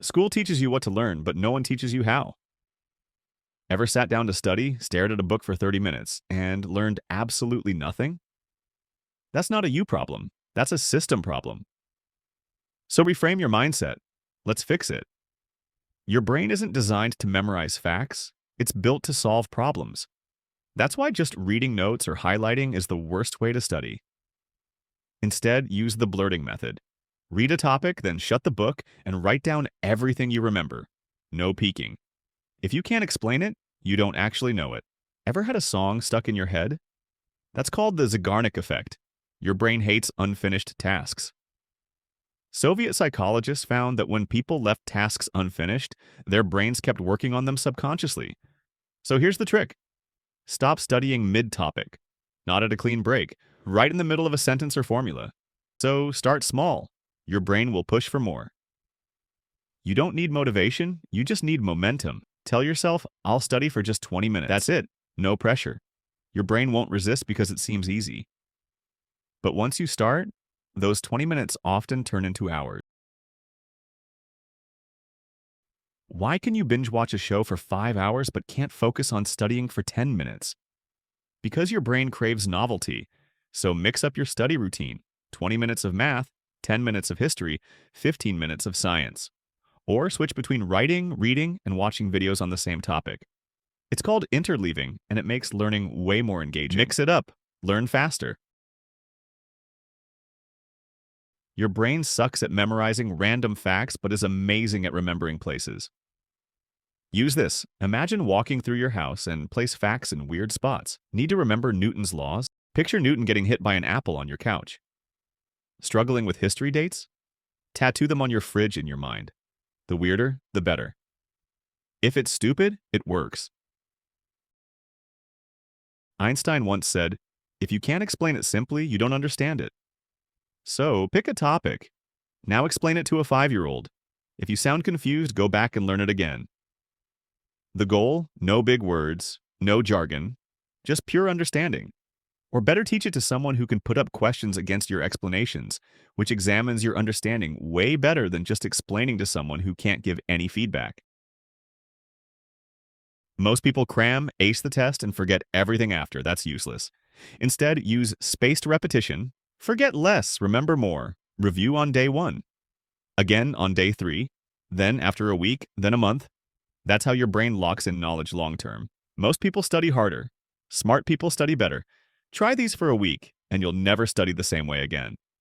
School teaches you what to learn, but no one teaches you how. Ever sat down to study, stared at a book for 30 minutes, and learned absolutely nothing? That's not a you problem. That's a system problem. So reframe your mindset. Let's fix it. Your brain isn't designed to memorize facts. It's built to solve problems. That's why just reading notes or highlighting is the worst way to study. Instead, use the blurting method. Read a topic, then shut the book and write down everything you remember. No peeking. If you can't explain it, you don't actually know it. Ever had a song stuck in your head? That's called the Zeigarnik effect. Your brain hates unfinished tasks. Soviet psychologists found that when people left tasks unfinished, their brains kept working on them subconsciously. So here's the trick. Stop studying mid-topic, not at a clean break, right in the middle of a sentence or formula. So start small. Your brain will push for more. You don't need motivation, you just need momentum. Tell yourself, I'll study for just 20 minutes. That's it. No pressure. Your brain won't resist because it seems easy. But once you start, those 20 minutes often turn into hours. Why can you binge watch a show for 5 hours but can't focus on studying for 10 minutes? Because your brain craves novelty. So mix up your study routine. 20 minutes of math, 10 minutes of history, 15 minutes of science. Or switch between writing, reading, and watching videos on the same topic. It's called interleaving, and it makes learning way more engaging. Mix it up. Learn faster. Your brain sucks at memorizing random facts but is amazing at remembering places. Use this. Imagine walking through your house and place facts in weird spots. Need to remember Newton's laws? Picture Newton getting hit by an apple on your couch. Struggling with history dates? Tattoo them on your fridge in your mind. The weirder, the better. If it's stupid, it works. Einstein once said, "If you can't explain it simply, you don't understand it." So, pick a topic. Now explain it to a 5-year-old. If you sound confused, go back and learn it again. The goal? No big words, no jargon, just pure understanding. Or better, teach it to someone who can put up questions against your explanations, which examines your understanding way better than just explaining to someone who can't give any feedback. Most people cram, ace the test, and forget everything after. That's useless. Instead, use spaced repetition. Forget less, remember more. Review on day 1. Again on day 3. Then after a week, then a month. That's how your brain locks in knowledge long term. Most people study harder. Smart people study better. Try these for a week, and you'll never study the same way again.